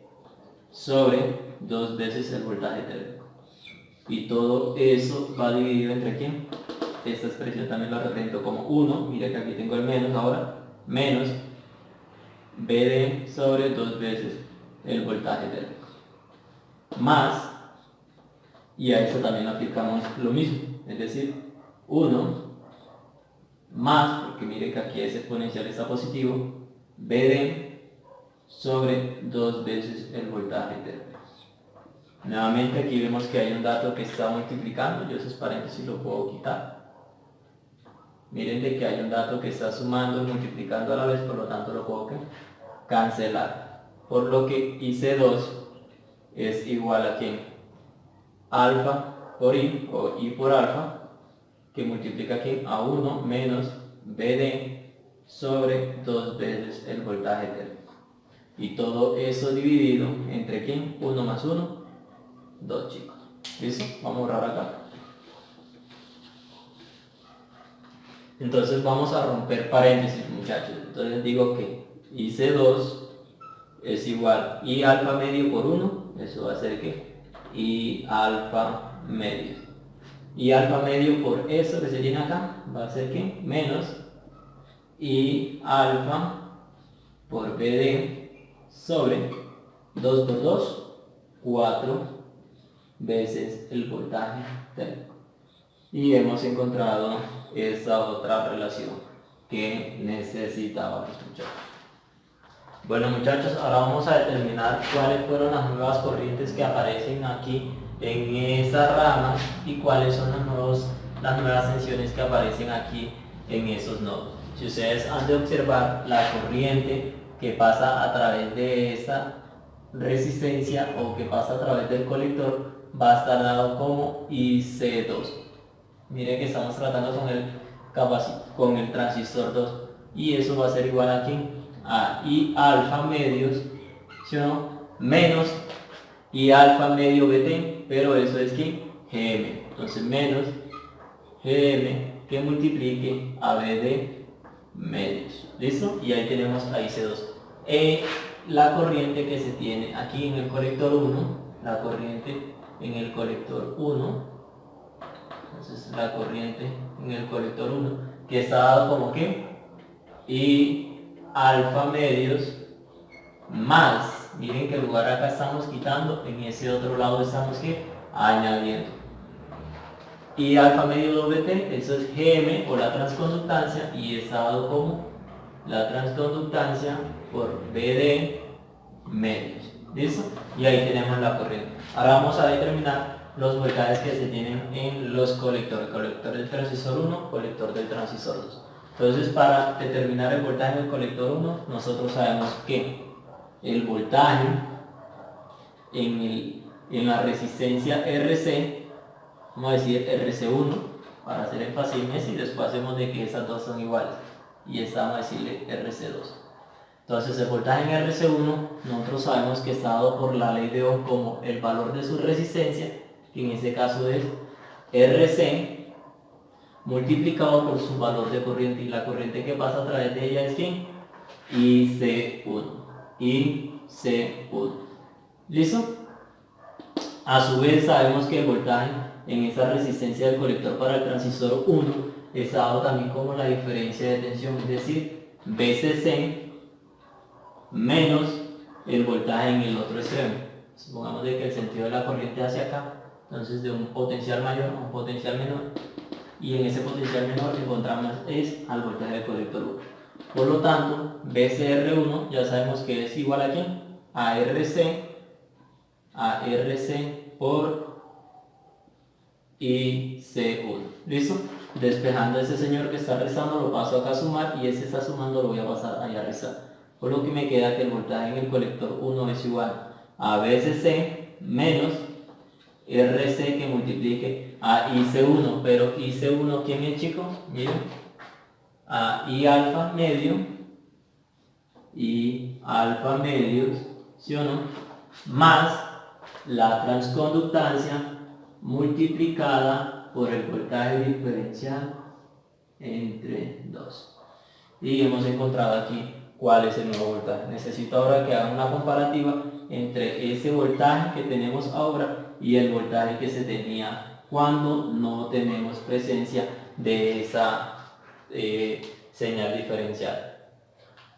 sobre 2 veces el voltaje térmico. Y todo eso va dividido entre ¿quién? Esta expresión también la represento como 1, mire que aquí tengo el menos ahora, menos BD sobre 2 veces el voltaje térmico. Más, y a eso también aplicamos lo mismo, es decir, 1 más, porque mire que aquí ese exponencial está positivo, BD sobre 2 veces el voltaje térmico. Nuevamente aquí vemos que hay un dato que está multiplicando, yo esos paréntesis lo puedo quitar. Miren de que hay un dato que está sumando y multiplicando a la vez, por lo tanto lo puedo cancelar. Por lo que IC2 es igual a ¿quién? Alfa por I, o I por alfa, que multiplica aquí a 1 menos BD sobre 2 veces el voltaje térmico. Y todo eso dividido entre ¿quién? 1 más 1, 2, chicos. ¿Listo? Vamos a borrar acá. Entonces vamos a romper paréntesis, muchachos. Entonces digo que IC2 es igual I alfa medio por 1. Eso va a ser que I alfa medio. Y alfa medio por eso que se tiene acá va a ser que menos I alfa por BD sobre 2 por 2, 4 veces el voltaje térmico. Y hemos encontrado esta otra relación que necesitábamos, muchachos. Bueno, muchachos, ahora vamos a determinar cuáles fueron las nuevas corrientes que aparecen aquí en esa rama y cuáles son las nuevas tensiones que aparecen aquí en esos nodos. Si ustedes han de observar la corriente que pasa a través de esta resistencia o que pasa a través del colector, va a estar dado como IC2. Miren que estamos tratando con el transistor 2 y eso va a ser igual aquí a I alfa medios, ¿sí o no? Menos I alfa medio BT, pero eso es que GM. Entonces menos GM que multiplique a BD medios. ¿Listo? Y ahí tenemos a IC2. La corriente que se tiene aquí en el colector 1, la corriente en el colector 1, entonces la corriente en el colector 1, que está dado como que I alfa medios más, miren que el lugar acá estamos quitando, en ese otro lado estamos que añadiendo. Y alfa medio WT, eso es GM o la transconductancia, y está dado como la transconductancia por BD medios. ¿Listo? Y ahí tenemos la corriente. Ahora vamos a determinar los voltajes que se tienen en los colectores. Colector del transistor 1, colector del transistor 2. Entonces, para determinar el voltaje del colector 1, nosotros sabemos que el voltaje en la resistencia RC, vamos a decir RC1 para hacer énfasis en ese, y después hacemos de que esas dos son iguales y esta vamos a decirle RC2. Entonces el voltaje en RC1 nosotros sabemos que está dado por la ley de Ohm como el valor de su resistencia, que en este caso es RC multiplicado por su valor de corriente, y la corriente que pasa a través de ella es ¿quién? IC1. IC1. ¿Listo? A su vez sabemos que el voltaje en esa resistencia del colector para el transistor 1 es dado también como la diferencia de tensión, es decir, VCC menos el voltaje en el otro extremo. Supongamos de que el sentido de la corriente hacia acá, entonces de un potencial mayor a un potencial menor, y en ese potencial menor encontramos es al voltaje del colector 1. Por lo tanto, VCR1 ya sabemos que es igual a ¿quién? A RC por IC1. ¿Listo? Despejando a ese señor que está restando, lo paso acá a sumar, y ese está sumando, lo voy a pasar allá a restar. Por lo que me queda que el voltaje en el colector 1 es igual a VCC menos RC que multiplique a IC1. Pero IC1, ¿quién es, chicos? Miren, a I alfa medio, y alfa medios, ¿sí o no? Más la transconductancia multiplicada por el voltaje diferencial entre 2. Y hemos encontrado aquí cuál es el nuevo voltaje. Necesito ahora que hagan una comparativa entre ese voltaje que tenemos ahora y el voltaje que se tenía cuando no tenemos presencia de esa señal diferencial.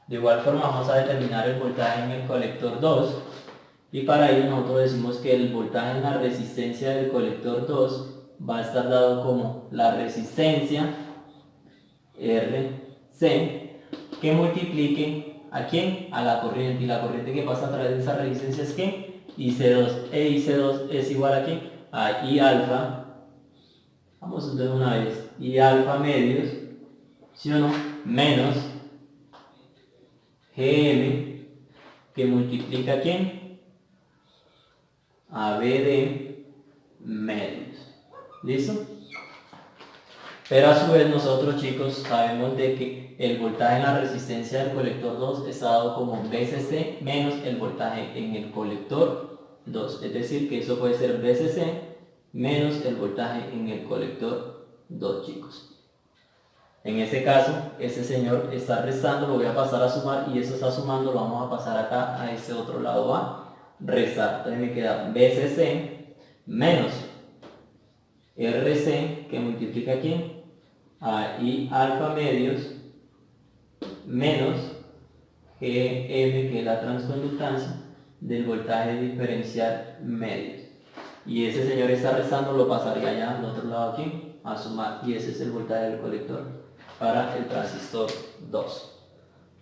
De igual forma vamos a determinar el voltaje en el colector 2, y para ello nosotros decimos que el voltaje en la resistencia del colector 2 va a estar dado como la resistencia RC que multiplique ¿a quién? A la corriente, y la corriente que pasa a través de esa resistencia es ¿qué? IC2, e IC2 es igual a ¿qué? A I alfa, vamos de una vez, I alfa medios, ¿sí o no? Menos GM que multiplica ¿a quién? A BD medios. ¿Listo? Pero a su vez nosotros, chicos, sabemos de que el voltaje en la resistencia del colector 2 está dado como VCC menos el voltaje en el colector 2. Es decir, que eso puede ser VCC menos el voltaje en el colector 2, chicos. En ese caso, ese señor está restando, lo voy a pasar a sumar, y eso está sumando, lo vamos a pasar acá a ese otro lado a restar. Entonces me queda VCC menos RC que multiplica aquí a I alfa medios menos GM, que es la transconductancia del voltaje diferencial medios. Y ese señor está restando, lo pasaría allá al otro lado aquí a sumar, y ese es el voltaje del colector para el transistor 2.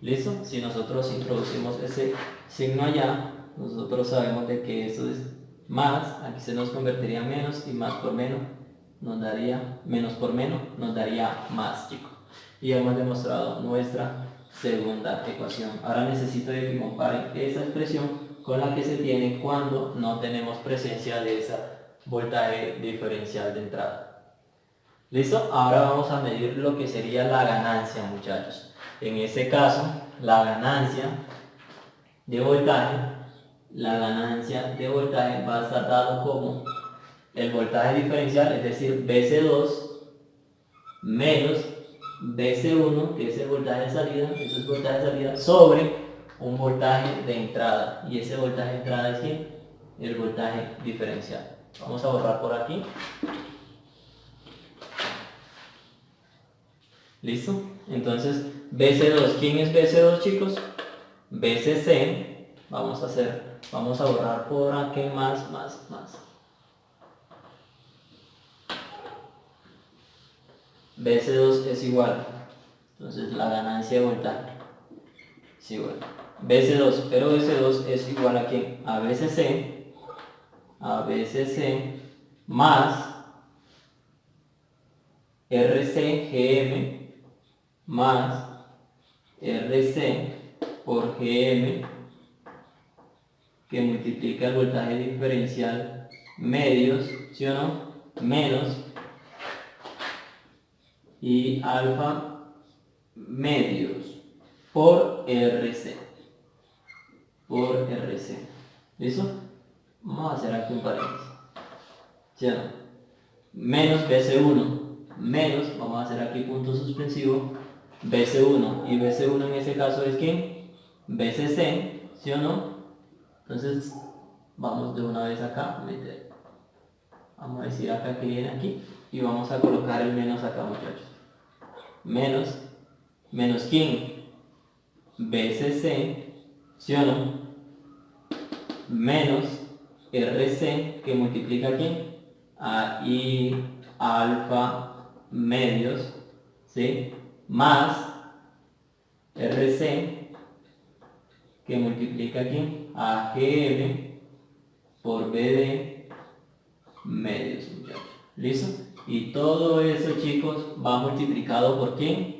¿Listo? Si nosotros introducimos ese signo allá, nosotros sabemos de que eso es más, aquí se nos convertiría en menos, y más por menos nos daría, menos por menos nos daría más, chicos. Y hemos demostrado nuestra segunda ecuación. Ahora necesito que comparen esa expresión con la que se tiene cuando no tenemos presencia de ese voltaje diferencial de entrada. ¿Listo? Ahora vamos a medir lo que sería la ganancia, muchachos. En este caso, la ganancia de voltaje va a estar dado como el voltaje diferencial, es decir, VC2 menos VC1, que es el voltaje de salida, eso es voltaje de salida, sobre un voltaje de entrada. Y ese voltaje de entrada es ¿quién? El voltaje diferencial. Vamos a borrar por aquí. ¿Listo? Entonces, BC2, ¿quién es BC2, chicos? BCC, vamos a borrar por aquí más. BC2 es igual, entonces la ganancia de voltaje es igual. BC2, pero BC2 es igual a ¿quién? A BCC más RCGM más RC por GM que multiplica el voltaje diferencial medios, ¿sí o no? Menos I alfa medios por RC. por RC. ¿Listo? Vamos a hacer aquí un paréntesis. ¿Sí o no? Menos BC1 menos, vamos a hacer aquí punto suspensivo, BC1, y BC1 en ese caso es ¿quién? BCC, ¿sí o no? Entonces vamos de una vez acá, vamos a decir acá que viene aquí y vamos a colocar el menos acá, muchachos. Menos ¿quién? BCC, ¿sí o no? Menos RC, que multiplica ¿quién? AI alfa medios, ¿sí? Más RC, que multiplica ¿quién? AGM por BD medios, muchachos. ¿Listo? Y todo eso, chicos, va multiplicado por ¿quién?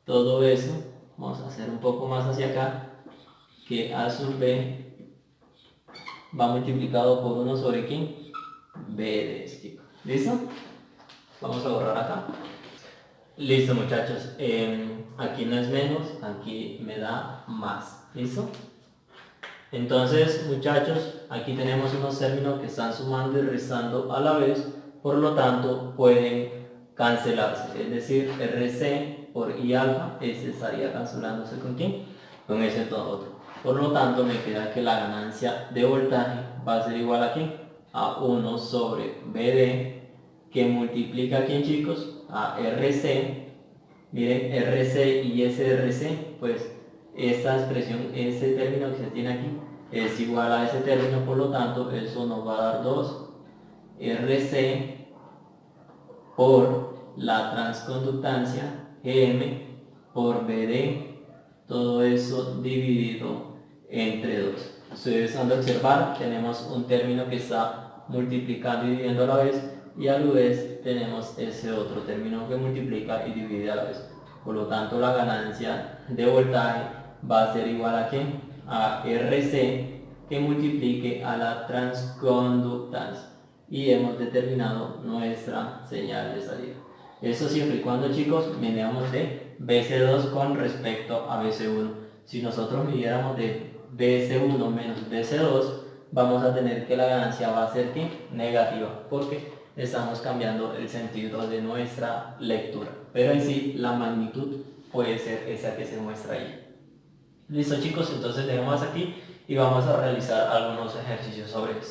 Todo eso, vamos a hacer un poco más hacia acá, que A sub B va multiplicado por 1 sobre ¿quién? BD, chicos. ¿Listo? Vamos a borrar acá. Listo, muchachos. Aquí no es menos, aquí me da más. ¿Listo? Entonces, muchachos, aquí tenemos unos términos que están sumando y restando a la vez, por lo tanto pueden cancelarse, es decir, RC por I alfa, ese estaría cancelándose con ¿quién? Con ese todo otro. Por lo tanto, me queda que la ganancia de voltaje va a ser igual a ¿quién? A 1 sobre BD, que multiplica ¿a quién, chicos? A RC. Miren, RC y SRC, pues esta expresión, ese término que se tiene aquí, es igual a ese término, por lo tanto, eso nos va a dar 2 RC por la transconductancia GM por BD, todo eso dividido entre 2. Ustedes han de observar, tenemos un término que está multiplicando y dividiendo a la vez, y a la vez tenemos ese otro término que multiplica y divide a la vez. Por lo tanto, la ganancia de voltaje va a ser igual a ¿quién? A RC, que multiplique a la transconductancia. Y hemos determinado nuestra señal de salida. Eso siempre y cuando, chicos, midamos de BC2 con respecto a BC1. Si nosotros midiéramos de BC1 menos BC2, vamos a tener que la ganancia va a ser ¿qué? Negativa, porque estamos cambiando el sentido de nuestra lectura. Pero en sí, la magnitud puede ser esa que se muestra ahí. Listo, chicos, entonces dejamos aquí y vamos a realizar algunos ejercicios sobre esto.